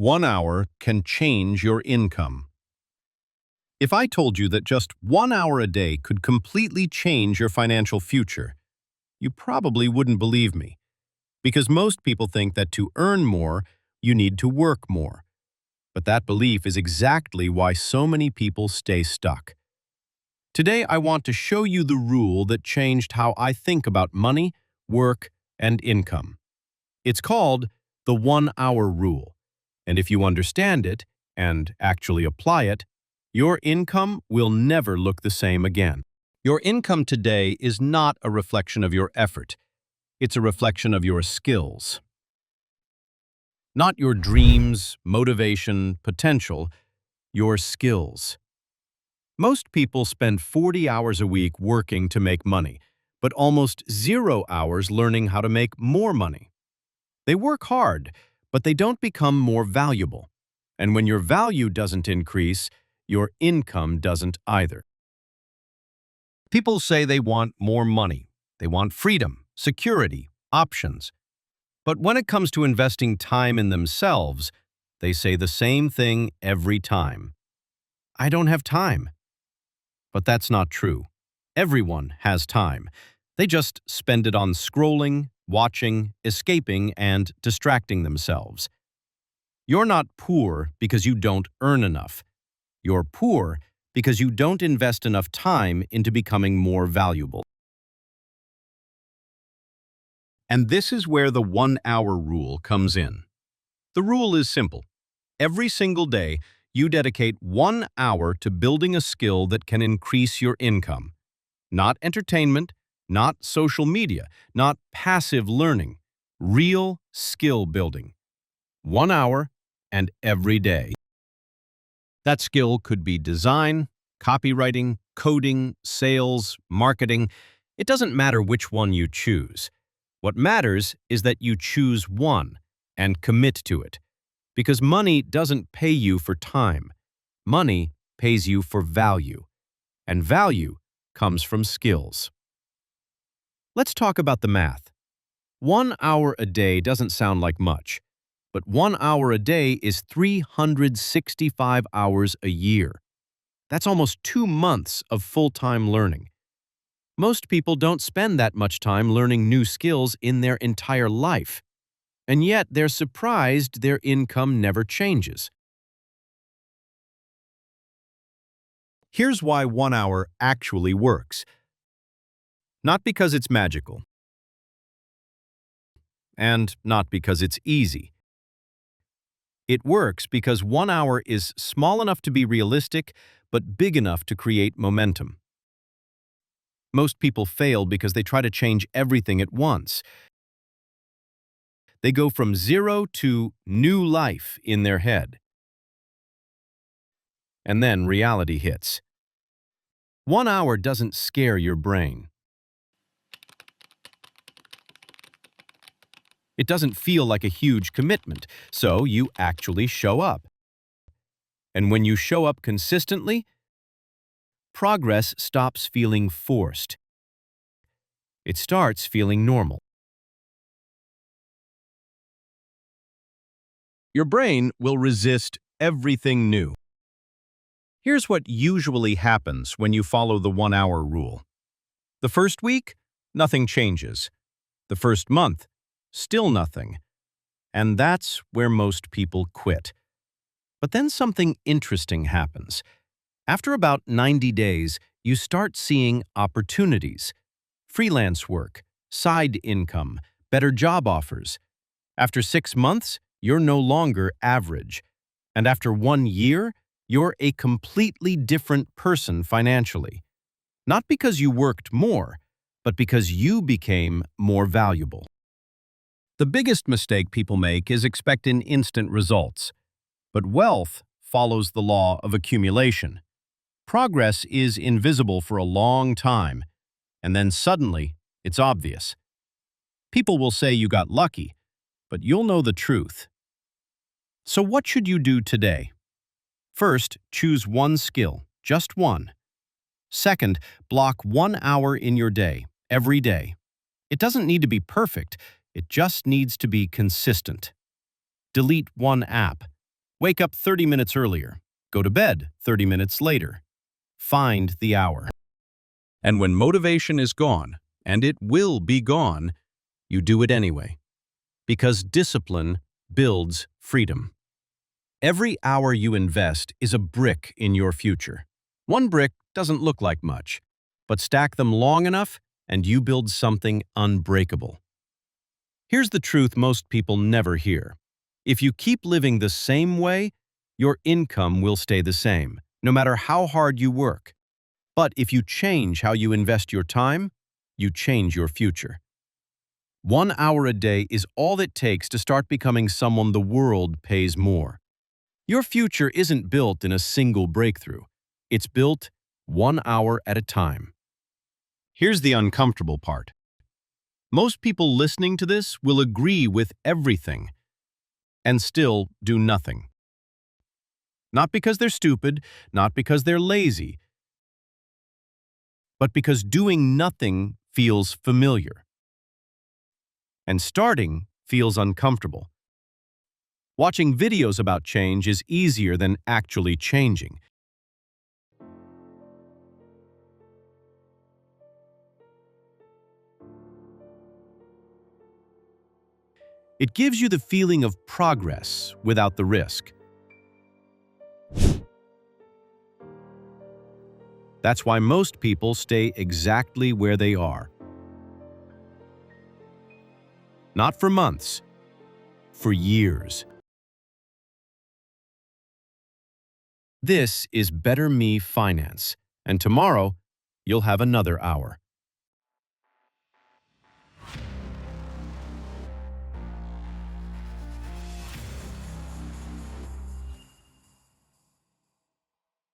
1 hour can change your income. If I told you that just 1 hour a day could completely change your financial future, you probably wouldn't believe me, because most people think that to earn more, you need to work more. But that belief is exactly why so many people stay stuck. Today, I want to show you the rule that changed how I think about money, work, and income. It's called the 1 hour rule. And if you understand it and actually apply it, your income will never look the same again. Your income today is not a reflection of your effort. It's a reflection of your skills. Not your dreams, motivation, potential, your skills. Most people spend 40 hours a week working to make money, but almost 0 hours learning how to make more money. They work hard, but they don't become more valuable. And when your value doesn't increase, your income doesn't either. People say they want more money. They want freedom, security, options. But when it comes to investing time in themselves, they say the same thing every time. I don't have time. But that's not true. Everyone has time. They just spend it on scrolling, watching, escaping, and distracting themselves. You're not poor because you don't earn enough. You're poor because you don't invest enough time into becoming more valuable. And this is where the 1 hour rule comes in. The rule is simple. Every single day, you dedicate 1 hour to building a skill that can increase your income. Not entertainment, not social media, not passive learning. Real skill building. 1 hour and every day. That skill could be design, copywriting, coding, sales, marketing. It doesn't matter which one you choose. What matters is that you choose one and commit to it. Because money doesn't pay you for time. Money pays you for value. And value comes from skills. Let's talk about the math. 1 hour a day doesn't sound like much, but 1 hour a day is 365 hours a year. That's almost 2 months of full-time learning. Most people don't spend that much time learning new skills in their entire life, and yet they're surprised their income never changes. Here's why 1 hour actually works. Not because it's magical, and not because it's easy. It works because 1 hour is small enough to be realistic, but big enough to create momentum. Most people fail because they try to change everything at once. They go from zero to new life in their head. And then reality hits. 1 hour doesn't scare your brain. It doesn't feel like a huge commitment, so you actually show up. And when you show up consistently, progress stops feeling forced. It starts feeling normal. Your brain will resist everything new. Here's what usually happens when you follow the 1 hour rule. The first week, nothing changes. The first month, still nothing. And that's where most people quit. But then something interesting happens. After about 90 days, you start seeing opportunities. Freelance work, side income, better job offers. After 6 months, you're no longer average. And after 1 year, you're a completely different person financially. Not because you worked more, but because you became more valuable. The biggest mistake people make is expecting instant results. But wealth follows the law of accumulation. Progress is invisible for a long time, and then suddenly, it's obvious. People will say you got lucky, but you'll know the truth. So what should you do today? First, choose one skill, just one. Second, block 1 hour in your day, every day. It doesn't need to be perfect, it just needs to be consistent. Delete one app, Wake up 30 minutes earlier. Go to bed 30 minutes later. Find the hour. And when motivation is gone, and it will be gone, you do it anyway. Because discipline builds freedom. Every hour you invest is a brick in your future. One brick doesn't look like much, but stack them long enough and you build something unbreakable. Here's the truth most people never hear. If you keep living the same way, your income will stay the same, no matter how hard you work. But if you change how you invest your time, you change your future. 1 hour a day is all it takes to start becoming someone the world pays more. Your future isn't built in a single breakthrough. It's built 1 hour at a time. Here's the uncomfortable part. Most people listening to this will agree with everything and still do nothing. Not because they're stupid, not because they're lazy, but because doing nothing feels familiar. And starting feels uncomfortable. Watching videos about change is easier than actually changing. It gives you the feeling of progress without the risk. That's why most people stay exactly where they are. Not for months, for years. This is Better Me Finance, and tomorrow you'll have another hour.